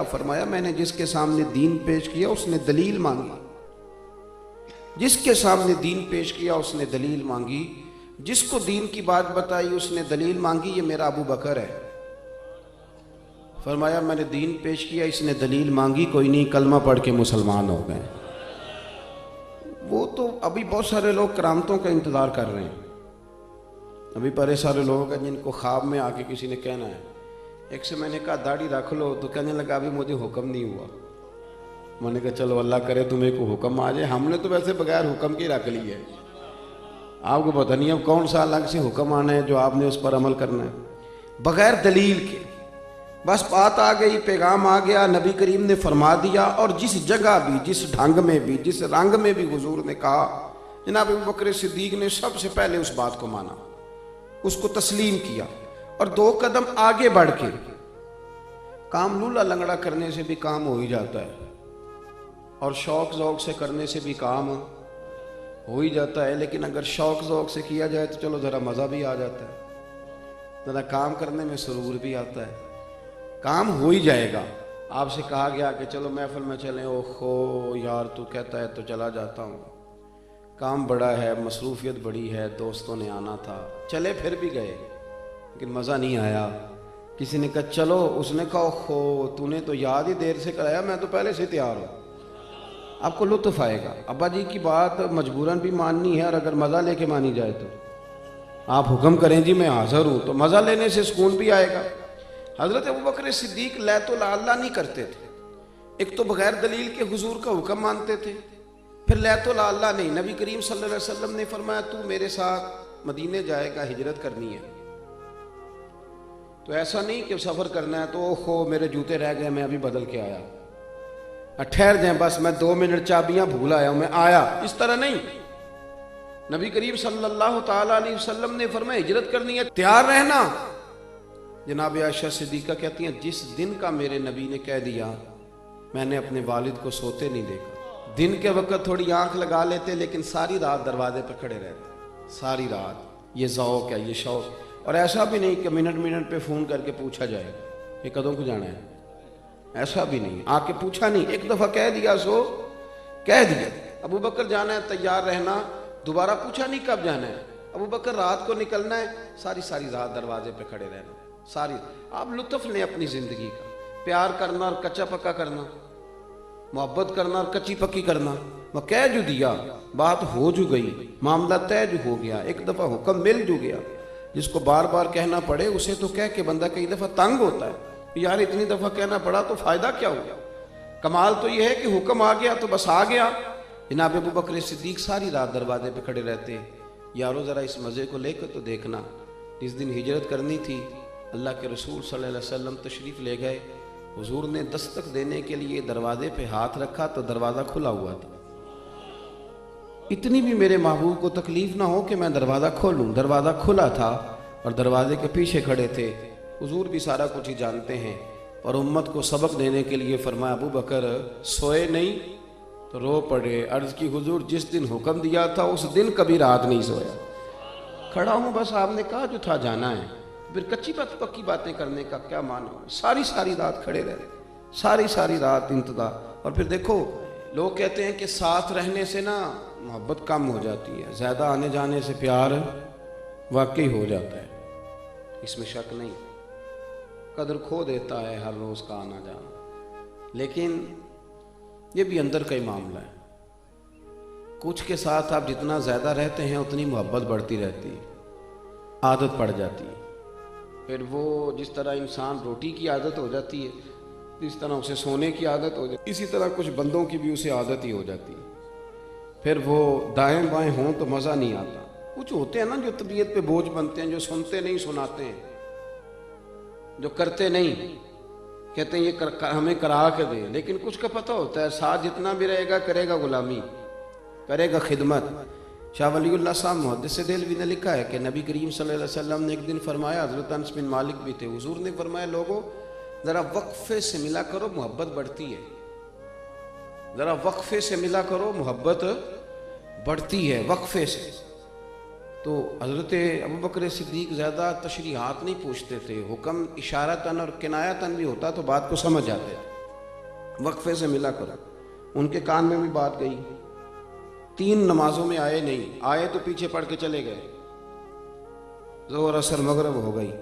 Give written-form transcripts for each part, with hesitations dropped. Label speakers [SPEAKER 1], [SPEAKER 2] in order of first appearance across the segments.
[SPEAKER 1] फरमाया मैंने जिसके सामने दीन पेश किया उसने दलील मांगी, जिसके सामने दीन पेश किया उसने दलील मांगी, जिसको दीन की बात बताई उसने दलील मांगी। ये मेरा अबू बकर है। फरमाया मैंने दीन पेश किया, इसने दलील मांगी, कोई नहीं कलमा पढ़ के मुसलमान हो गए। वो तो अभी बहुत सारे लोग करामतों का इंतज़ार कर रहे हैं। अभी बड़े सारे लोग हैं जिनको ख्वाब में आके किसी ने कहना है। एक से मैंने कहा दाढ़ी रख लो, तो कहने लगा अभी मुझे हुक्म नहीं हुआ। मैंने कहा चलो अल्लाह करे तुम्हें को हुक्म आ जाए। हमने तो वैसे बगैर हुक्म की रख ली है, आपको पता नहीं अब कौन सा अलग से हुक्म आना है जो आपने उस पर अमल करना है बगैर दलील के। बस बात आ गई, पैगाम आ गया, नबी करीम ने फरमा दिया। और जिस जगह भी, जिस ढंग में भी, जिस रंग में भी हुजूर ने कहा, जनाब अबू बकर सिद्दीक ने सबसे पहले उस बात को माना, उसको तस्लीम किया और 2 कदम आगे बढ़ के। काम लूला लंगड़ा करने से भी काम हो ही जाता है और शौक ज़ौक से करने से भी काम हो ही जाता है। लेकिन अगर शौक ज़ौक से किया जाए तो चलो ज़रा मज़ा भी आ जाता है, ज़रा काम करने में सुरूर भी आता है, काम हो ही जाएगा। आपसे कहा गया कि चलो महफिल में चलें, ओहो यार तू कहता है तो चला जाता हूँ, काम बड़ा है, मसरूफियत बड़ी है, दोस्तों ने आना था, चले फिर भी गए लेकिन मज़ा नहीं आया। किसी ने कहा चलो, उसने कहा ओहो तूने तो याद ही देर से कराया, मैं तो पहले से तैयार हूँ। आपको लुत्फ़ आएगा। अब्बा जी की बात मजबूरन भी माननी है और अगर मज़ा लेके मानी जाए तो आप हुक्म करें जी मैं हाज़िर हूँ, तो मज़ा लेने से सुकून भी आएगा। हज़रत अबू बकर सिद्दीक लैतो लाल्ला नहीं करते थे। एक तो बगैर दलील के हुजूर का हुक्म मानते थे, फिर लैतो लाल्ला नहीं। नबी करीम सल्लल्लाहु अलैहि वसल्लम ने फरमाया तू मेरे साथ मदीने जाएगा, हिजरत करनी है, तो ऐसा नहीं कि सफ़र करना है तो ओहो मेरे जूते रह गए मैं अभी बदल के आया, ठहर जाए बस मैं 2 मिनट चाबियां भूल आया हूं मैं आया, इस तरह नहीं। नबी करीम सल्लल्लाहु ताला अलैहि वसल्लम ने फरमाया हिजरत करनी है, तैयार रहना। जनाब आयशा सिद्दीका कहती हैं जिस दिन का मेरे नबी ने कह दिया मैंने अपने वालिद को सोते नहीं देखा। दिन के वक्त थोड़ी आंख लगा लेते लेकिन सारी रात दरवाजे पर खड़े रहते, सारी रात। ये ज़ौक़ है, ये शौक़। और ऐसा भी नहीं कि मिनट मिनट पे फ़ोन करके पूछा जाए कि कदों को जाना है, ऐसा भी नहीं। आके पूछा नहीं, एक दफ़ा कह दिया सो कह दिया। अबू बकर जाना है तैयार रहना, दोबारा पूछा नहीं कब जाना है। अबू बकर रात को निकलना है, सारी सारी रात दरवाजे पे खड़े रहना, सारी। आप लुत्फ़ लें अपनी ज़िंदगी का, प्यार करना और कच्चा पक्का करना, मोहब्बत करना और कच्ची पक्की करना। वह कह जो दिया, बात हो जो गई, मामला तय जो हो गया, एक दफ़ा हुक्म मिल जो गया। जिसको बार बार कहना पड़े उसे तो कह के बंदा कई दफ़ा तंग होता है, यार इतनी दफ़ा कहना पड़ा तो फ़ायदा क्या हुआ। कमाल तो यह है कि हुक्म आ गया तो बस आ गया। जनाब अबू बकर सिद्दीक सारी रात दरवाजे पे खड़े रहते। यारो ज़रा इस मज़े को लेकर तो देखना, जिस दिन हिजरत करनी थी अल्लाह के रसूल सल्लल्लाहु अलैहि वसल्लम तशरीफ़ ले गए, हुजूर ने दस्तक देने के लिए दरवाजे पे हाथ रखा तो दरवाज़ा खुला हुआ था। इतनी भी मेरे महबूब को तकलीफ़ ना हो कि मैं दरवाज़ा खोलूँ, दरवाज़ा खुला था और दरवाजे के पीछे खड़े थे। हुजूर भी सारा कुछ ही जानते हैं और उम्मत को सबक देने के लिए फरमाया अबू बकर सोए नहीं तो रो पड़े। अर्ज़ की हुजूर जिस दिन हुक्म दिया था उस दिन कभी रात नहीं सोया, खड़ा हूँ बस आपने कहा जो था जाना है, फिर कच्ची पक्की बातें करने का क्या मानो। सारी सारी रात खड़े रहे, सारी सारी रात इंतज़ार। और फिर देखो लोग कहते हैं कि साथ रहने से ना मोहब्बत कम हो जाती है, ज़्यादा आने जाने से प्यार वाकई हो जाता है, इसमें शक नहीं। कदर खो देता है हर रोज़ का आना जाना, लेकिन ये भी अंदर का ही मामला है। कुछ के साथ आप जितना ज़्यादा रहते हैं उतनी मोहब्बत बढ़ती रहती है, आदत पड़ जाती है। फिर वो जिस तरह इंसान रोटी की आदत हो जाती है, इस तरह उसे सोने की आदत हो जाती है, इसी तरह कुछ बंदों की भी उसे आदत ही हो जाती है। फिर वो दाएं बाएं हों तो मज़ा नहीं आता। कुछ होते हैं ना जो तबीयत पे बोझ बनते हैं, जो सुनते नहीं सुनाते हैं, जो करते नहीं, कहते हैं ये हमें करा के दे, लेकिन कुछ का पता होता है साथ जितना भी रहेगा करेगा गुलामी, करेगा खिदमत। शाह वलीउल्लाह साहब मुहद्दिस देहलवी ने लिखा है कि नबी करीम सल्लल्लाहु अलैहि वसल्लम ने एक दिन फरमाया, हज़रत अनस बिन मालिक भी थे, हुजूर ने फरमाया लोगों ज़रा वक्फे से मिला करो मोहब्बत बढ़ती है, ज़रा वक्फे से मिला करो मोहब्बत बढ़ती है, वक्फे से। तो हज़रत अबू बकर सिद्दीक ज़्यादा तशरीहात नहीं पूछते थे, हुक्म इशारतन और किनायतन भी होता तो बात को समझ जाते थे। वक्फे से मिला करो। उनके कान में भी बात गई। 3 नमाजों में आए नहीं, आए तो पीछे पढ़ के चले गए। जोहर असर मगरब हो गई।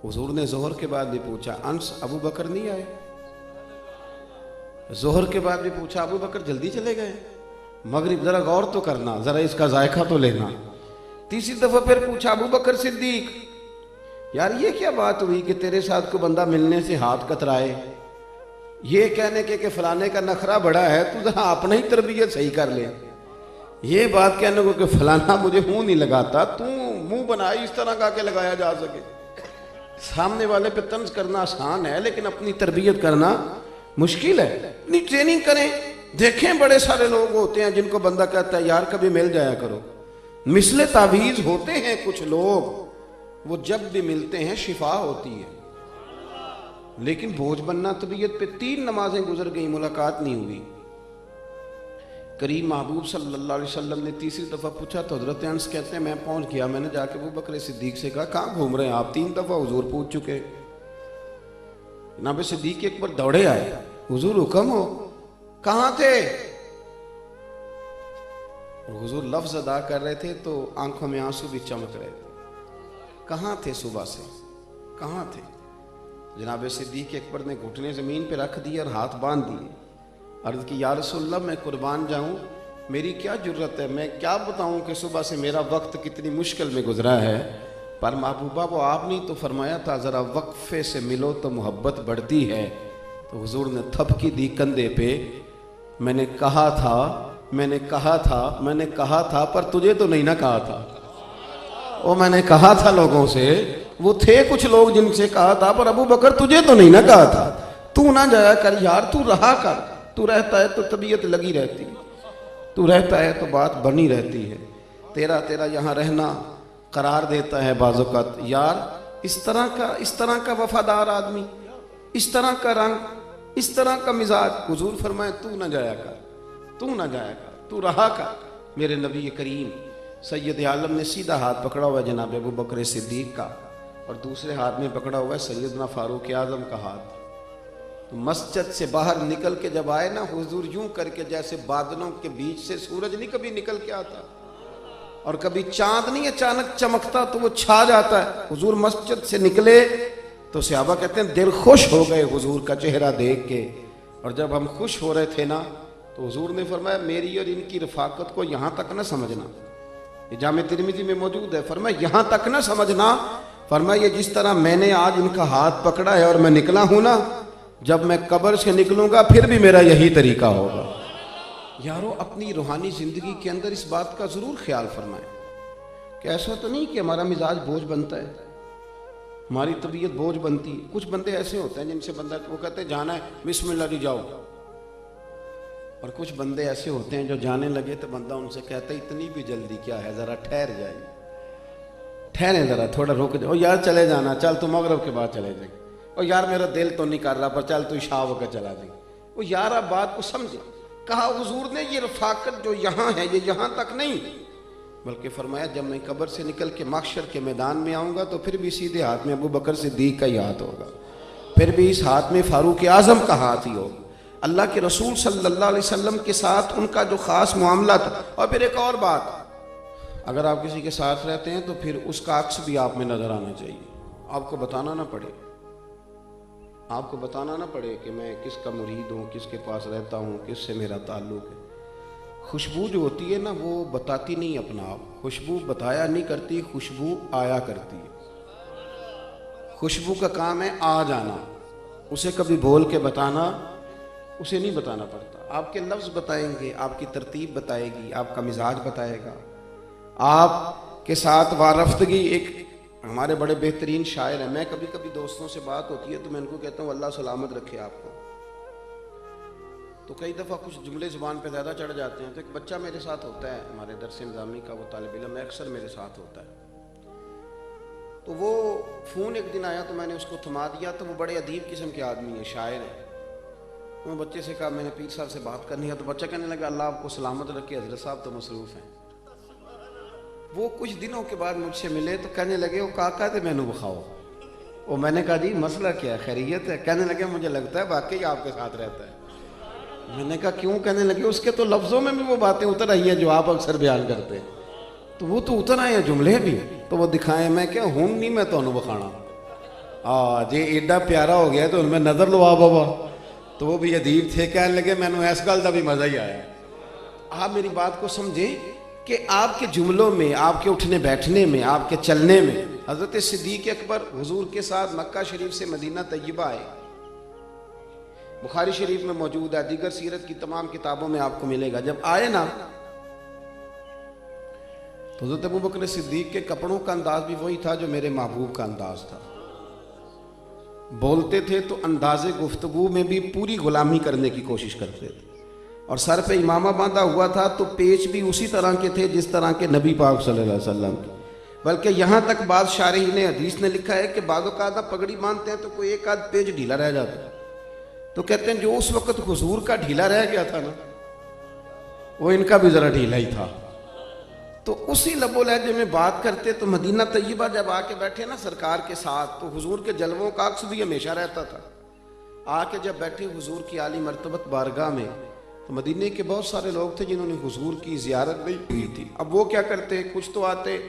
[SPEAKER 1] हुजूर ने जोहर के बाद भी पूछा, अंस अबू बकर नहीं आए? जोहर के बाद भी पूछा, अबू बकर जल्दी चले गए? मगरिब जरा गौर तो करना, जरा इसका जायका तो लेना। तीसरी दफा फिर पूछा, अबू बकर सिद्दीक, यार ये क्या बात हुई कि तेरे साथ को बंदा मिलने से हाथ कतराए? ये कहने के फलाने का नखरा बड़ा है, तू जरा अपना ही तरबियत सही कर ले। ये बात कहने को कि फलाना मुझे मुंह नहीं लगाता, तू मुंह बनाई इस तरह का के लगाया जा सके। सामने वाले पे तंज करना आसान है, लेकिन अपनी तरबियत करना मुश्किल है। अपनी ट्रेनिंग करें। देखें बड़े सारे लोग होते हैं जिनको बंदा कहता है यार कभी मिल जाया करो। मिसले तावीज होते हैं कुछ लोग, वो जब भी मिलते हैं शिफा होती है, लेकिन बोझ बनना तबीयत पे। 3 नमाजें गुजर गई, मुलाकात नहीं हुई। करीम महबूब सल्लल्लाहु अलैहि वसल्लम ने तीसरी दफा पूछा तो हजरत अनस कहते हैं मैं पहुंच गया। मैंने जाके अबू बकर सिद्दीक से कहा, कहाँ घूम रहे हैं आप? 3 दफा हुजूर पूछ चुके। जनाब सिद्दीक एक बार दौड़े आए, हुजूर हुक्म हो, कहाँ थे? और हुजूर लफ्ज अदा कर रहे थे तो आंखों में आंसू भी चमक रहे थे। कहाँ थे सुबह से, कहाँ थे? जनाब सिद्दीक अकबर ने घुटने जमीन पे रख दिए और हाथ बांध दिए। अर्ज की, या रसूलल्लाह मैं कुर्बान जाऊं, मेरी क्या जुर्रत है, मैं क्या बताऊं कि सुबह से मेरा वक्त कितनी मुश्किल में गुजरा है। पर महबूबा वो आप नहीं तो फरमाया था जरा वक्फे से मिलो तो मोहब्बत बढ़ती है। तो हुजूर ने थपकी दी कंधे पे, मैंने कहा था, मैंने कहा था, मैंने कहा था, पर तुझे तो नहीं ना कहा था। वो मैंने कहा था लोगों से, वो थे कुछ लोग जिनसे कहा था, पर अबू बकर तुझे तो नहीं ना कहा था। तू ना जाया कर यार, तू रहा कर। तू रहता है तो तबीयत लगी रहती है, तू रहता है तो बात बनी रहती है। तेरा यहाँ रहना करार देता है बाज़ौक़ात। यार इस तरह का वफादार आदमी, इस तरह का रंग, इस तरह का मिजाज। हुजूर फरमाए तू ना जाया कर, तू ना जाया कर, तू रहा कर। मेरे नबी करीम सैयद आलम ने सीधा हाथ पकड़ा हुआ है जनाब अबू बकर सिद्दीक का, और दूसरे हाथ में पकड़ा हुआ है सैयदना फारूक आज़म का हाथ। तो मस्जिद से बाहर निकल के जब आए ना हुजूर, यूं करके जैसे बादलों के बीच से सूरज नहीं कभी निकल के आता, और कभी चांद नहीं अचानक चमकता तो वो छा जाता है। हुजूर मस्जिद से निकले तो सहाबा कहते हैं दिल खुश हो गए हुजूर का चेहरा देख के। और जब हम खुश हो रहे थे ना तो हुजूर ने फरमाया मेरी और इनकी रफाकत को यहाँ तक ना समझना। ये जामे तिरमिज़ी में मौजूद है। फरमाया यहाँ तक ना समझना, फरमाया ये जिस तरह मैंने आज इनका हाथ पकड़ा है और मैं निकला हूं ना, जब मैं कब्र से निकलूंगा फिर भी मेरा यही तरीका होगा। यारो अपनी रूहानी जिंदगी के अंदर इस बात का जरूर ख्याल फरमाएं कि ऐसा तो नहीं कि हमारा मिजाज बोझ बनता है, हमारी तबीयत बोझ बनती है। कुछ बंदे ऐसे होते हैं जिनसे बंदा वो कहते हैं जाना है बिस्मिल्लाह जी जाओ, और कुछ बंदे ऐसे होते हैं जो जाने लगे तो बंदा उनसे कहता है इतनी भी जल्दी क्या है, जरा ठहर जाए, ठहरे जरा, थोड़ा रुक जाओ यार, चले जाना, चल तू मगरब के बाद चले जाए, और यार मेरा दिल तो नहीं कर रहा पर चल तू शाह होकर चला जाए। वो यार आप बात को समझे। कहा हुजूर ने ये रफाकत जो यहाँ है ये यहाँ तक नहीं, बल्कि फरमाया जब मैं कब्र से निकल के महशर के मैदान में आऊँगा तो फिर भी सीधे हाथ में अबू बकर सिद्दीक का ही हाथ होगा, फिर भी इस हाथ में फारूक आज़म का हाथ ही होगा। अल्लाह के रसूल सल्लल्लाहु अलैहि वसल्लम के साथ उनका जो ख़ास मामला था। और फिर एक और बात, अगर आप किसी के साथ रहते हैं तो फिर उसका अक्स भी आप में नजर आना चाहिए। आपको बताना ना पड़े, आपको बताना ना पड़े कि मैं किसका मुरीद हूँ, किसके पास रहता हूँ, किससे मेरा ताल्लुक़ है। खुशबू जो होती है ना वो बताती नहीं अपना आप, खुशबू बताया नहीं करती, खुशबू आया करती है। खुशबू का काम है आ जाना, उसे कभी बोल के बताना उसे नहीं बताना पड़ता। आपके लफ्ज़ बताएंगे, आपकी तरतीब बताएगी, आपका मिजाज बताएगा, आपके साथ वारफ्तगी। एक हमारे बड़े बेहतरीन शायर हैं, मैं कभी कभी दोस्तों से बात होती है तो मैं उनको कहता हूँ अल्लाह सलामत रखे आपको। तो कई दफ़ा कुछ जुमले ज़ुबान पे ज़्यादा चढ़ जाते हैं। तो एक बच्चा मेरे साथ होता है हमारे दरस निज़ामी का, वो तालिब इल्म अक्सर मेरे साथ होता है। तो वो फ़ोन एक दिन आया तो मैंने उसको थमा दिया। तो वो बड़े अदीब किस्म के आदमी है, शायर है। मैं बच्चे से कहा मैंने पीर साहब से बात करनी है। तो बच्चा कहने लगा अल्लाह आपको सलामत रखे, हज़रत साहब तो मसरूफ़ हैं। वो कुछ दिनों के बाद मुझसे मिले तो कहने लगे वो काका थे मैनू बखाओ। वो मैंने कहा जी मसला क्या है, खैरियत है? कहने लगे मुझे लगता है वाकई आपके साथ रहता है। मैंने कहा क्यों? कहने लगे उसके तो लफ्जों में भी वो बातें उतर आई हैं जो आप अक्सर बयान करते हैं, तो वो तो उतर आए हैं जुमले भी, तो वो दिखाए। मैं क्या हूं नहीं, मैं तो बखाना जे एडा प्यारा हो गया तो उनमें नजर लो आ बाबा। तो वो भी अदीब थे, कहने लगे मैंने इस गल का भी मजा ही आया। आप मेरी बात को समझें कि आपके जुमलों में, आपके उठने बैठने में, आपके चलने में, हजरत सिद्दीक अकबर हुजूर के साथ मक्का शरीफ से मदीना तैयबा आए। बुखारी शरीफ में मौजूद है, दीगर सीरत की तमाम किताबों में आपको मिलेगा। जब आए ना तो हजरत अबू बकर सिद्दीक के कपड़ों का अंदाज भी वही था जो मेरे महबूब का अंदाज था। बोलते थे तो अंदाजे गुफ्तगू में भी पूरी गुलामी करने की कोशिश करते थे, और सर पे इमामा बांधा हुआ था तो पेच भी उसी तरह के थे जिस तरह के नबी पाक सल्लल्लाहु अलैहि वसल्लम के। बल्कि यहाँ तक बाद शारहीन हदीस ने लिखा है कि बाज़ औक़ात पगड़ी बांधते हैं तो कोई एक आध पेच ढीला रह जाता है, तो कहते हैं जो उस वक्त हुजूर का ढीला रह गया था ना, वो इनका भी ज़रा ढीला ही था। तो उसी लबो लहजे में बात करते। तो मदीना तैयबा जब आके बैठे ना सरकार के साथ, तो हुजूर के जलवों का अक्स भी हमेशा रहता था। आके जब बैठे हुजूर की आली मर्तबत बारगाह में, तो मदीने के बहुत सारे लोग थे जिन्होंने हुजूर की ज़ियारत नहीं हुई थी। अब वो क्या करते, कुछ तो आते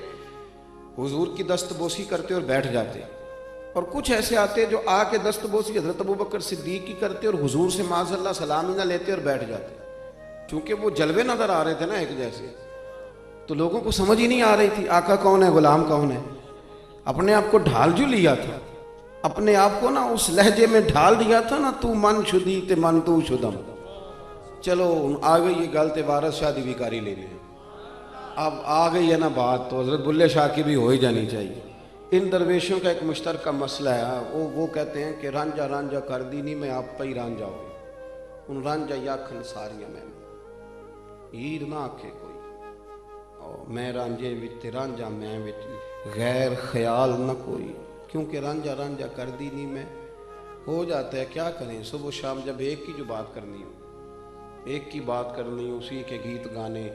[SPEAKER 1] हुजूर की दस्तबोसी करते और बैठ जाते, और कुछ ऐसे आते जो आके दस्तबोसी हजरत अबू बकर सिद्दीक की करते और हुजूर से माज़अल्लाह सलाम ही ना लेते और बैठ जाते। क्योंकि वो जलवे नजर आ रहे थे ना एक जैसे, तो लोगों को समझ ही नहीं आ रही थी आका कौन है, गुलाम कौन है। अपने आप को ढाल जो लिया था, अपने आप को ना उस लहजे में ढाल दिया था ना, तू मन शुदी ते मन तू शुदम। चलो आ गई ये गल, वारस शादी भी कारी लेने, अब आ गई है ना बात, तो हजरत बुल्ले शाह की भी हो ही जानी चाहिए। इन दरवेशों का एक मुश्तरका मसला है, वो कहते हैं कि रांझा रांझा कर दी नहीं मैं आप ही रांझा हो, उन रांझा या खनसारियां मैं हीर ना आखे कोई, मैं रांझे विच रांझा मैं विच गैर ख्याल न कोई, क्योंकि रांझा रांझा कर दी नहीं मैं। हो जाता है, क्या करें, सुबह शाम जब एक ही जो बात करनी हो, एक की बात करनी, उसी के गीत गाने,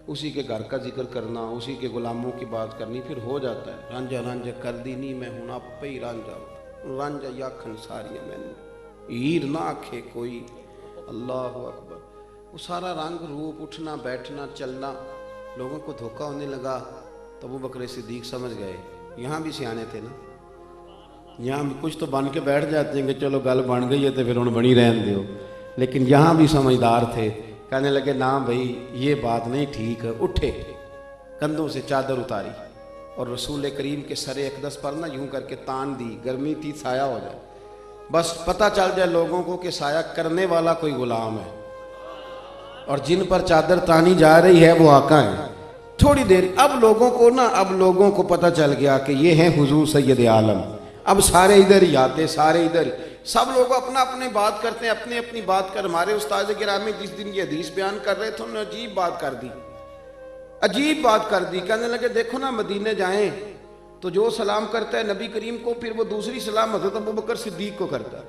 [SPEAKER 1] उसी के घर का जिक्र करना, उसी के गुलामों की बात करनी, फिर हो जाता है रांझा रांझा कर दी नहीं मैं हूं आप ही रांझा, रांझा या खनसारियां मैंने हीर ना आखे कोई। अल्लाह अकबर। वो सारा रंग रूप, उठना बैठना चलना लोगों को धोखा होने लगा। तो अबू बकर सिद्दीक समझ गए, यहाँ भी सियाने थे ना, यहाँ भी कुछ तो बन के बैठ जाते हैं कि चलो गल बन गई है तो फिर उन्हें बनी रहने दो, लेकिन यहाँ भी समझदार थे। कहने लगे ना भाई ये बात नहीं ठीक है। उठे, कंधों से चादर उतारी और रसूल करीम के सरे अक़दस पर ना यूं करके तान दी, गर्मी थी साया हो जाए, बस पता चल जाए लोगों को कि साया करने वाला कोई गुलाम है, और जिन पर चादर तानी जा रही है वो आका है। थोड़ी देर अब लोगों को पता चल गया कि ये हैं हुजूर सैयद आलम। अब सारे इधर ही आते, सारे इधर, सब लोग अपना अपनी बात करते हैं, अपनी अपनी बात कर। हमारे उस्ताद गिरामी जिस दिन ये हदीस बयान कर रहे थे उन्होंने अजीब बात कर दी, अजीब बात कर दी। कहने लगे देखो ना मदीने जाएं तो जो सलाम करता है नबी करीम को, फिर वो दूसरी सलाम हज़रत अबू बकर सिद्दीक को करता है,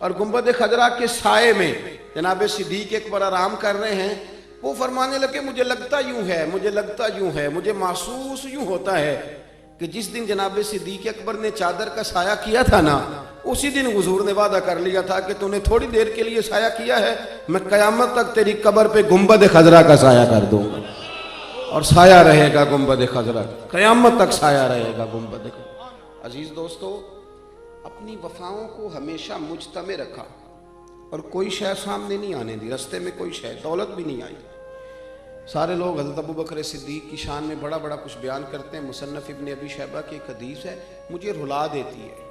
[SPEAKER 1] और गुंबद खजरा के साए में जनाब सिद्दीक अकबर आराम कर रहे हैं। वो फरमाने लगे मुझे लगता यूं है, मुझे लगता यूं है, मुझे महसूस यूं होता है कि जिस दिन जनाब सिद्दीक अकबर ने चादर का साया किया था ना, उसी दिन हुजूर ने वादा कर लिया था कि तूने थोड़ी देर के लिए साया किया है, मैं कयामत तक तेरी कब्र पे गुंबद खजरा का साया कर दूंगा, और साया रहेगा गुंबद खजरा, कयामत तक साया रहेगा गुंबद। अजीज दोस्तों, अपनी वफाओं को हमेशा मुजतमे रखा और कोई शय सामने नहीं आने दी, रास्ते में कोई शय, दौलत भी नहीं आई। सारे लोग हज़रत अबू बकर सिद्दीक की शान में बड़ा बड़ा कुछ बयान करते हैं। मुसन्नफ़ इब्न अबी शैबा की एक हदीस है, मुझे रुला देती है।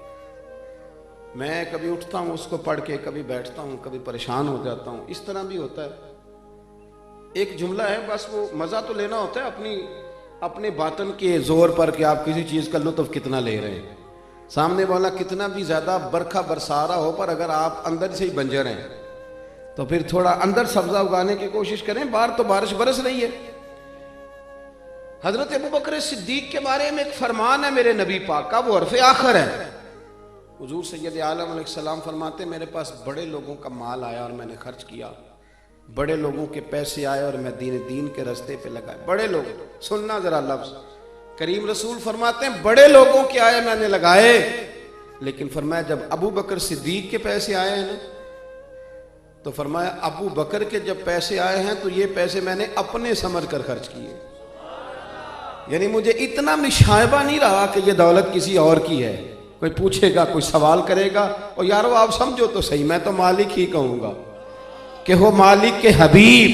[SPEAKER 1] मैं कभी उठता हूँ उसको पढ़ के, कभी बैठता हूँ, कभी परेशान हो जाता हूँ। इस तरह भी होता है। एक जुमला है, बस वो मज़ा तो लेना होता है अपने बातन के ज़ोर पर कि आप किसी चीज़ का लुत्फ़ कितना ले रहे हैं। सामने वाला कितना भी ज़्यादा बरखा बरसा रहा हो, पर अगर आप अंदर से ही बंजर हैं तो फिर थोड़ा अंदर सब्जा उगाने की कोशिश करें। बाहर तो बारिश बरस रही है। हजरत अबू बकर सिद्दीक के बारे में एक फरमान है मेरे नबी पाक का, वो हरफ़े आखिर है। हुजूर सैयद आलम अलैहिस्सलाम फरमाते, मेरे पास बड़े लोगों का माल आया और मैंने खर्च किया, बड़े लोगों के पैसे आए और मैं दीन के रास्ते पे लगाए। बड़े लोग, सुनना जरा लफ्ज, करीम रसूल फरमाते हैं बड़े लोगों के आए मैंने लगाए, लेकिन फरमाया जब अबू बकर सिद्दीक के पैसे आए हैं ना, तो फरमाया अबू बकर के जब पैसे आए हैं तो ये पैसे मैंने अपने समझ कर खर्च किए, यानी मुझे इतना मिशायबा नहीं रहा कि ये दौलत किसी और की है। कोई पूछेगा, कोई सवाल करेगा, और यारो आप समझो तो सही, मैं तो मालिक ही कहूंगा कि हो मालिक के हबीब,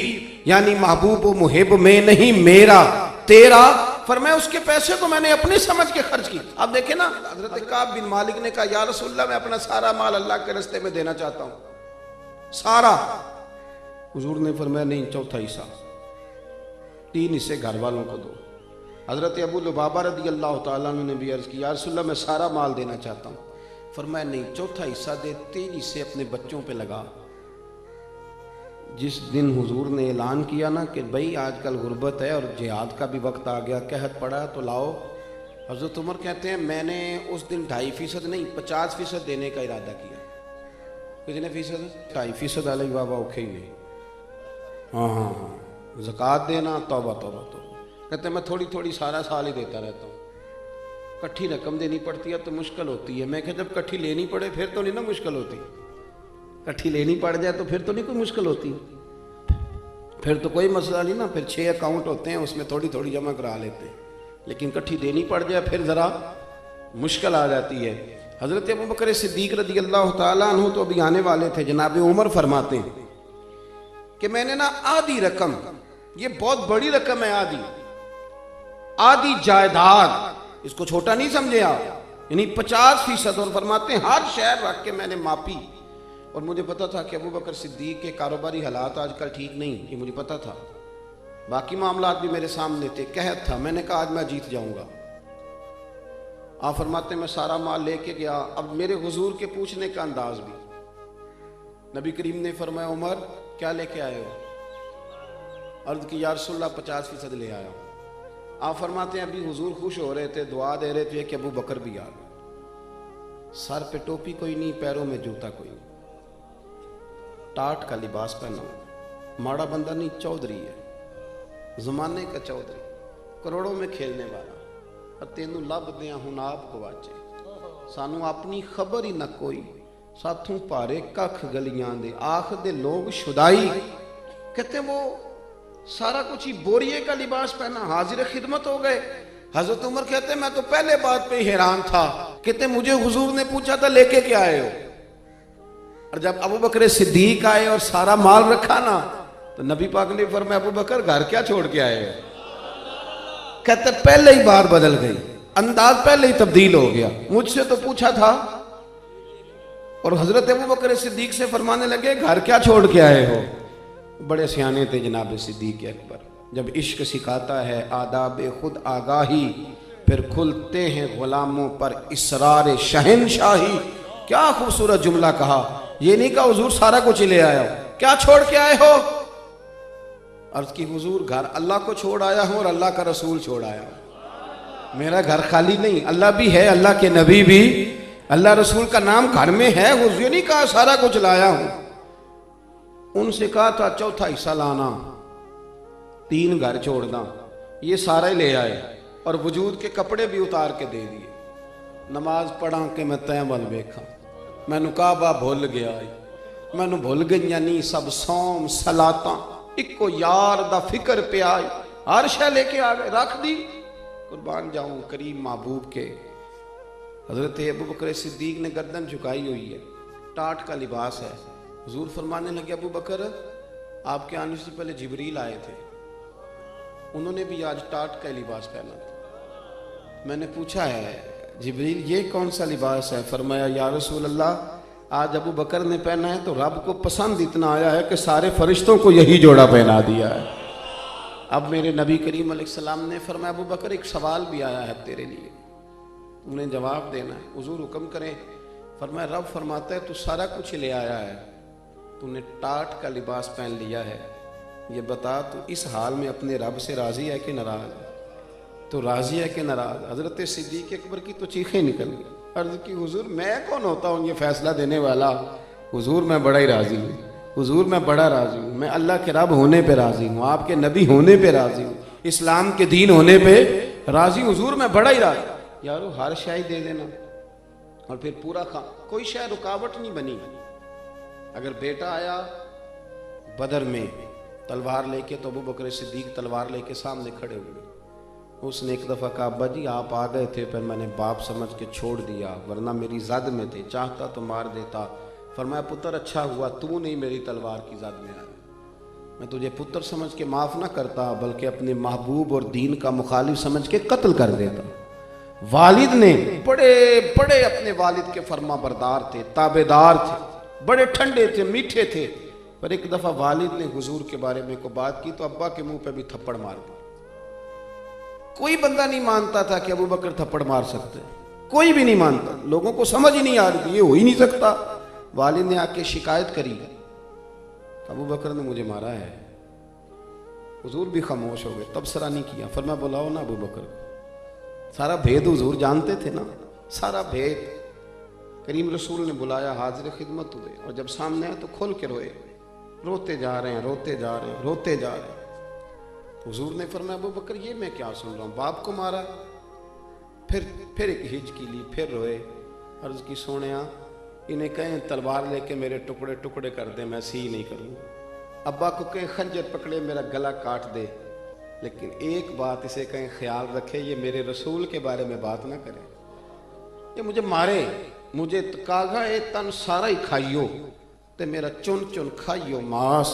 [SPEAKER 1] यानी महबूब व मुहिब में नहीं मेरा तेरा। फरमाया उसके पैसे को मैंने अपने समझ के खर्च किया। आप देखे ना, हजरत काब बिन मालिक ने कहा या रसूलल्लाह मैं अपना सारा माल अल्लाह के रास्ते में देना चाहता हूं, सारा। हुजूर ने फरमाया नहीं, चौथा हिस्सा, 3 हिस्से घर वालों को दो। हजरत अबू लुबाबा रदी अल्लाह तआला अन्हु ने भी अर्ज किया या रसूलल्लाह मैं सारा माल देना चाहता हूं। फरमाया नहीं, चौथा हिस्सा दे, 3 हिस्से अपने बच्चों पे लगा। जिस दिन हुजूर ने ऐलान किया ना कि भाई आजकल गुर्बत है और जिहाद का भी वक्त आ गया, कहत पड़ा तो लाओ, हजरत उमर कहते हैं मैंने उस दिन 2.5% नहीं 50% देने का इरादा किया। कितने फीसद? 2.5% वाले बाबा औखे ही नहीं। हाँ हाँ हाँ, ज़कात देना, तौबा तौबा तौबा। कहते मैं थोड़ी थोड़ी सारा साल ही देता रहता हूँ, इकट्ठी रकम देनी पड़ती है तो मुश्किल होती है। मैं जब इकट्ठी लेनी पड़े फिर तो नहीं ना मुश्किल होती, इकट्ठी लेनी पड़ जाए तो फिर तो नहीं कोई मुश्किल होती, फिर तो कोई मसला नहीं ना। फिर 6 अकाउंट होते हैं, उसमें थोड़ी थोड़ी जमा करा लेते हैं, लेकिन इकट्ठी देनी पड़ जाए फिर ज़रा मुश्किल आ जाती है। हज़रत अबू बकर सिद्दीक रज़ी अल्लाह तआला अन्हु तो अभी आने वाले थे। जनाब उमर फरमाते हैं कि मैंने ना आधी रकम, ये बहुत बड़ी रकम है, आधी जायदाद, इसको छोटा नहीं समझे आप, यानी 50%। और फरमाते हैं हर शहर रख के मैंने मापी, और मुझे पता था कि अबू बकर सिद्दीक के कारोबारी हालात आजकल ठीक नहीं, ये मुझे पता था, बाकी मामलात भी मेरे सामने थे, कहत था। मैंने कहा आज मैं जीत जाऊंगा। आप फरमाते मैं सारा माल लेके गया। अब मेरे हुजूर के पूछने का अंदाज भी, नबी करीम ने फरमाया उमर क्या लेके आए हो? अर्ज की या रसूलल्लाह 50% ले आया। आप फरमाते हैं अभी हुजूर खुश हो रहे थे, दुआ दे रहे थे कि अबू बकर भी आ गए। सर पे टोपी कोई नहीं, पैरों में जूता कोई नहीं, टाट का लिबास पहना, माड़ा बंदा नहीं, चौधरी है, जमाने का चौधरी, करोड़ों में खेलने वाला। और तेनू लभ दिया हूं आप गवाचे, सानू अपनी खबर ही न कोई, साथों भारे कख गलियां दे, आख दे लोग शुदाई। कहते वो सारा कुछ ही बोरिए का लिबास पहना, हाजिर खिदमत हो गए। हजरत उमर कहते मैं तो पहले बात पे हैरान था। कहते मुझे हुजूर ने पूछा था लेके क्या आए हो, और जब अबू बकर सिद्दीक आए और सारा माल रखा ना, तो नबी पाक ने फरमाया अबू बकर घर क्या छोड़ के आए हो? कहते पहले ही बात बदल गई, अंदाज पहले ही तब्दील हो गया। मुझसे तो पूछा था, और हजरत अबू बकर सिद्दीक से फरमाने लगे घर क्या छोड़ के आए हो? बड़े सियाने थे जनाब सिद्दीक अकबर। जब इश्क सिखाता है आदाब खुद आगाही, फिर खुलते हैं गुलामों पर इसरार शहनशाही। क्या खूबसूरत जुमला कहा। ये नहीं कहा हुजूर सारा कुछ ले आया हो, क्या छोड़ के आए हो? अर्ज की हुजूर घर अल्लाह को छोड़ आया हूं और अल्लाह का रसूल छोड़ आया हूं। मेरा घर खाली नहीं, अल्लाह भी है, अल्लाह के नबी भी, अल्लाह रसूल का नाम घर में है। हुजूर नहीं कहा सारा कुछ लाया हूं। उनसे कहा था चौथा हिस्सा लाना, 3 घर छोड़ना, ये सारे ले आए, और वजूद के कपड़े भी उतार के दे दिए। नमाज पढ़ा के मैं तय वल वेखा, मैनू काबा भुल गया, मैनू भुल गई नहीं सब सौम सलाता, इको यार दा फिक्र पे आई, हर शह लेके आ गए, रख दी। कुर्बान जाऊं करीम महबूब के। हजरत अबू बकर सिद्दीक ने गर्दन झुकाई हुई है, टाट का लिबास है। हुजूर फरमाने लगे अबू बकर आपके आने से पहले जिब्रील आए थे, उन्होंने भी आज टाट का लिबास पहना था। मैंने पूछा है जिब्रील ये कौन सा लिबास है? फरमाया या रसूल अल्लाह आज अबू बकर ने पहना है तो रब को पसंद इतना आया है कि सारे फरिश्तों को यही जोड़ा पहना दिया है। अब मेरे नबी करीम अलैहिस्सलाम ने फरमाया अबू बकर एक सवाल भी आया है तेरे लिए, उन्हें जवाब देना है। हुजूर हुक्म करें। फरमाया रब फरमाता है तू सारा कुछ ले आया है, तूने टाट का लिबास पहन लिया है, ये बता तू इस हाल में अपने रब से राजी है कि नाराज? तो राजी है कि नाराज? हजरत सिद्दीक अकबर की तो चीखें निकल गई। अर्ज की हुजूर मैं कौन होता हूँ ये फैसला देने वाला? हुजूर मैं बड़ा ही राजी हूँ, हुजूर मैं बड़ा राजी हूँ, मैं अल्लाह के रब होने पे राजी हूँ, आपके नबी होने पे राजी हूँ, इस्लाम के दीन होने पे राजी। हुजूर मैं बड़ा ही राजी। यारो हर शाही दे देना और फिर पूरा खा, कोई शायद रुकावट नहीं बनी। अगर बेटा आया बदर में तलवार लेके, तो अबू बकर सिद्दीक तलवार लेके सामने खड़े हुए। उसने एक दफ़ा कहा, अब्बा जी आप आ गए थे, पर मैंने बाप समझ के छोड़ दिया, वरना मेरी जद में थे, चाहता तो मार देता। फरमाया, पुत्र अच्छा हुआ तू नहीं मेरी तलवार की जद में आया, मैं तुझे पुत्र समझ के माफ़ ना करता, बल्कि अपने महबूब और दीन का मुखालिफ समझ के कत्ल कर देता। वालिद ने बड़े बड़े अपने वालिद के फरमा बरदार थे, ताबेदार थे, बड़े ठंडे थे, मीठे थे। पर एक दफ़ा वालिद ने हुजूर के बारे में को बात की तो अब्बा के मुंह पे भी थप्पड़ मार दिया। कोई बंदा नहीं मानता था कि अबू बकर थप्पड़ मार सकते, कोई भी नहीं मानता, लोगों को समझ ही नहीं आ रही थी, ये हो ही नहीं सकता। वालिद ने आके शिकायत करी, अबू बकर ने मुझे मारा है। हुजूर भी खामोश हो गए, तबसरा नहीं किया। फरमाया, बुलाओ ना अबू बकर को। सारा भेद हुजूर जानते थे ना, सारा भेद। करीम रसूल ने बुलाया, हाजिर खिदमत हुए, और जब सामने आए तो खोल के रोए, रोते जा रहे हैं, रोते जा रहे हैं, रोते जा रहे हैं। हुजूर ने फरमाया, अबू बकर ये मैं क्या सुन रहा हूँ, बाप को मारा। फिर एक हिचकी ली, फिर रोए। अर्ज की, सोनिया इन्हें कहें तलवार लेके मेरे टुकड़े टुकड़े कर दे, मैं सी नहीं करूँ। अब्बा को कहें खंजर पकड़े मेरा गला काट दे, लेकिन एक बात इसे कहें ख्याल रखे, ये मेरे रसूल के बारे में बात ना करे, ये मुझे मारे, मुझे कागा ए तन सारा ही खाइयो ते मेरा चुन चुन खाइयो मास,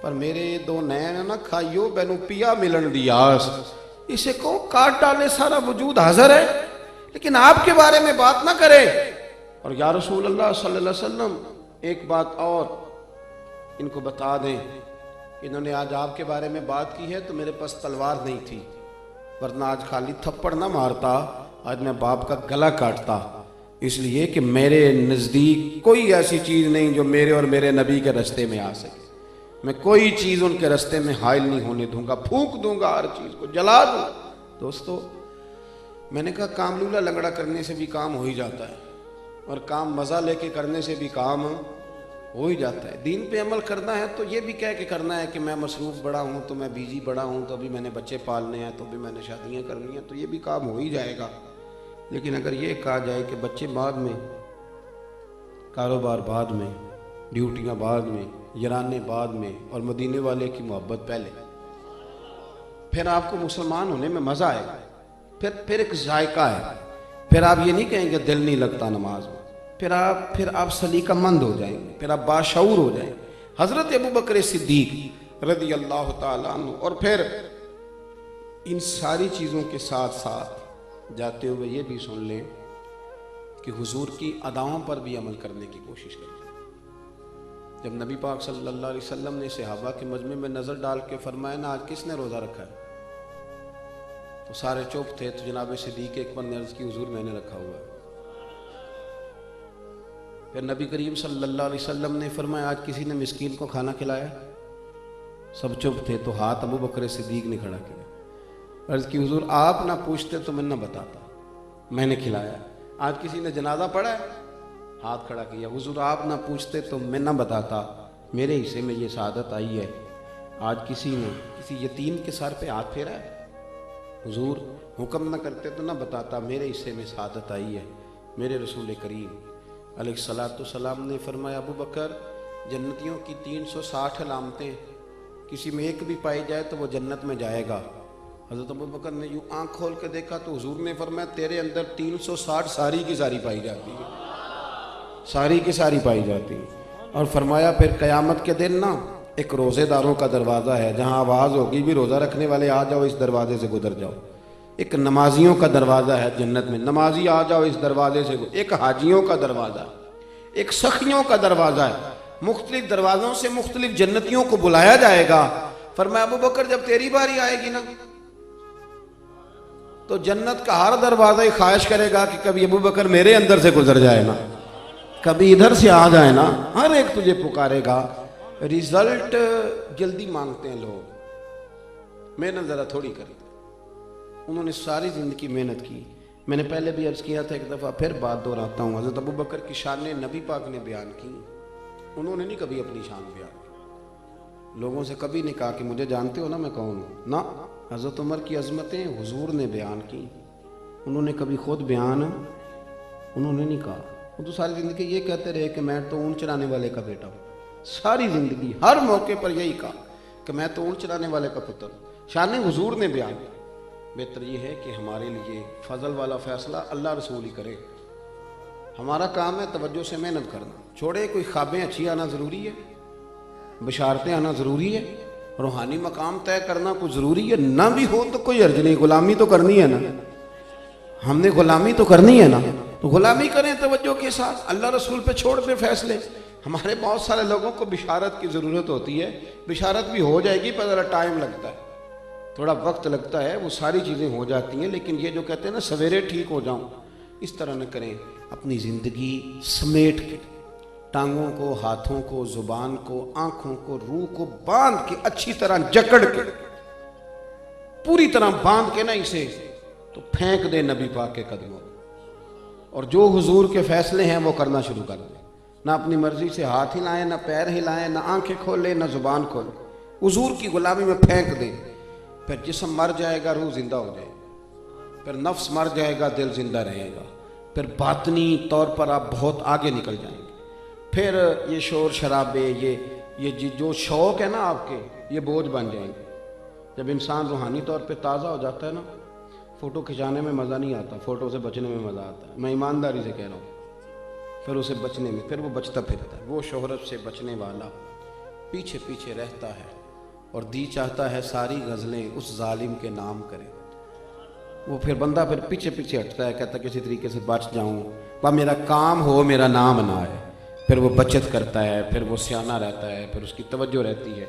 [SPEAKER 1] पर मेरे दो नैन ना खाइयो, बैनू पिया मिलन दी आस। इसे कहो काट डाले, सारा वजूद हाजिर है, लेकिन आपके बारे में बात ना करे। और या रसूल अल्लाह सल्लल्लाहु अलैहि वसल्लम, एक बात और इनको बता दें, इन्होंने आज आपके बारे में बात की है तो मेरे पास तलवार नहीं थी, वरना आज खाली थप्पड़ ना मारता, आज मैं बाप का गला काटता। इसलिए कि मेरे नज़दीक कोई ऐसी चीज़ नहीं जो मेरे और मेरे नबी के रास्ते में आ सके। मैं कोई चीज़ उनके रास्ते में हाइल नहीं होने दूंगा, फूंक दूंगा, हर चीज़ को जला दूँ। दोस्तों, मैंने कहा काम लूला लंगड़ा करने से भी काम हो ही जाता है, और काम मज़ा लेके करने से भी काम हो ही जाता है। दीन पे अमल करना है तो ये भी कह के करना है कि मैं मसरूफ़ बड़ा हूँ, तो मैं बिजी बड़ा हूँ, तो अभी मैंने बच्चे पालने हैं, तो अभी मैंने शादियाँ करनी हैं, तो ये भी काम हो ही जाएगा। लेकिन अगर ये कहा जाए कि बच्चे बाद में, कारोबार बाद में, ड्यूटियाँ बाद में, यराने बाद में, और मदीने वाले की मोहब्बत पहले, फिर आपको मुसलमान होने में मज़ा आएगा। फिर एक जायका है, फिर आप ये नहीं कहेंगे दिल नहीं लगता नमाज में, फिर आप सलीकामंद हो जाएंगे, फिर आप बाशऊर हो जाएंगे। हज़रत अबू बकर सिद्दीक रज़ी अल्लाह ताला अन्हु। और फिर इन सारी चीज़ों के साथ साथ जाते हुए ये भी सुन लें कि हुजूर की अदाओं पर भी अमल करने की कोशिश करें। जब नबी पाक सल्लल्लाहु अलैहि वसल्लम ने सहाबा के मजमे में नज़र डाल के फरमाया ना, आज किसने रोज़ा रखा है, तो सारे चुप थे। तो जनाब सिद्दीक अकबर ने अर्ज़ की, हुजूर मैंने रखा हुआ है। फिर नबी करीम सल्लल्लाहु अलैहि वसल्लम ने फरमाया, आज किसी ने मिस्कीन को खाना खिलाया, सब चुप थे। तो हाथ अबू बकर सिद्दीक ने खड़ा किया, अर्ज़ की, हुजूर आप ना पूछते तो मैं ना बताता, मैंने खिलाया। आज किसी ने जनाजा पढ़ा है, हाथ खड़ा किया, हुजूर आप ना पूछते तो मैं ना बताता, मेरे हिस्से में ये शहादत आई है। आज किसी ने किसी यतीम के सर पे हाथ फेरा है, हुजूर हुक्म ना करते तो ना बताता, मेरे हिस्से में शहादत आई है। मेरे रसूल करीम अलैहिस्सलातु सलाम ने फरमाया, अबू बकर जन्नतियों की 360 अलामतें, किसी में एक भी पाई जाए तो वो जन्नत में जाएगा। हज़रत अबू बकर ने यूँ आँख खोल के देखा तो हुजूर ने फरमाया, तेरे अंदर 360 सारी की सारी पाई जाती है, सारी की सारी पाई जाती है। और फरमाया, फिर क़यामत के दिन ना एक रोज़ेदारों का दरवाज़ा है, जहाँ आवाज़ होगी भी रोज़ा रखने वाले आ जाओ, इस दरवाजे से गुजर जाओ। एक नमाजियों का दरवाज़ा है जन्नत में, नमाजी आ जाओ इस दरवाजे से। एक हाजियों का दरवाज़ा, एक सखियों का दरवाज़ा है। मुख्तलिफ दरवाज़ों से मुख्तलिफ जन्नतियों को बुलाया जाएगा। फरमाया, अबू बकर जब तेरी बारी आएगी ना, तो जन्नत का हर दरवाज़ा ही ख्वाहिश करेगा कि कभी अबू बकर मेरे अंदर से गुजर जाए ना, कभी इधर से आ जाए ना। हर एक तुझे पुकारेगा। रिजल्ट जल्दी मांगते हैं लोग, मेहनत ज़रा थोड़ी करते। उन्होंने सारी ज़िंदगी मेहनत की। मैंने पहले भी अर्ज़ किया था एक दफ़ा, फिर बात दोहराता हूँ। हज़रत अबू बकर की शान नबी पाक ने बयान की, उन्होंने नहीं कभी अपनी शान बयान की। लोगों से कभी नहीं कहा कि मुझे जानते हो ना मैं कौन हूँ, ना। हज़रत उमर की अज़मतें हुजूर ने बयान की, उन्होंने कभी खुद बयान उन्होंने नहीं कहा। वो तो सारी ज़िंदगी ये कहते रहे कि मैं तो ऊँट चराने वाले का बेटा हूँ, सारी जिंदगी हर मौके पर यही कहा कि मैं तो ऊँट चलाने वाले का पुत्र। शान हुजूर ने बयान किया। बेहतर ये है कि हमारे लिए फजल वाला फैसला अल्लाह रसूल ही करे। हमारा काम है तवज्जो से मेहनत करना, छोड़े कोई ख्वाबें अच्छी आना ज़रूरी है, बशारतें आना ज़रूरी है, रूहानी मकाम तय करना कुछ ज़रूरी है, ना भी हो तो कोई अर्ज नहीं, गुलामी तो करनी है ना, हमने गुलामी तो करनी है ना, तो गुलामी करें तवज्जो के साथ, अल्लाह रसूल पे छोड़ दें फैसले। हमारे बहुत सारे लोगों को बिशारत की ज़रूरत होती है, बिशारत भी हो जाएगी पर ज़रा टाइम लगता है, थोड़ा वक्त लगता है, वो सारी चीज़ें हो जाती हैं। लेकिन ये जो कहते हैं ना सवेरे ठीक हो जाऊं, इस तरह न करें। अपनी ज़िंदगी समेट के, टांगों को, हाथों को, ज़ुबान को, आँखों को, रूह को बांध के, अच्छी तरह जकड़ के, पूरी तरह बांध के ना इसे तो फेंक दे नबी पाक के कदमों, और जो हुजूर के फैसले हैं वो करना शुरू कर दे। ना अपनी मर्जी से हाथ हिलाएं, ना पैर हिलाएं, ना आंखें खोलें, ना जुबान खोलें, हुजूर की गुलामी में फेंक दें। फिर जिस्म मर जाएगा, रूह जिंदा हो जाएगी, फिर नफ्स मर जाएगा, दिल जिंदा रहेगा, फिर बातनी तौर पर आप बहुत आगे निकल जाएंगे। फिर ये शोर शराबे, ये जो शौक़ है ना आपके, ये बोझ बन जाएंगे। जब इंसान रूहानी तौर पे ताज़ा हो जाता है ना, फ़ोटो खिंचाने में मज़ा नहीं आता, फ़ोटो से बचने में मज़ा आता है। मैं ईमानदारी से कह रहा हूँ। फिर उसे बचने में, फिर वो बचता फिरता है। वो शोहरत से बचने वाला पीछे पीछे रहता है और दी चाहता है सारी गज़लें उस जालिम के नाम करें। वो फिर बंदा फिर पीछे पीछे हटता है, कहता किसी तरीके से बच जाऊँ, वह मेरा काम हो, मेरा नाम ना आए। फिर वो बचत करता है, फिर वो सियाना रहता है, फिर उसकी तवज्जो रहती है।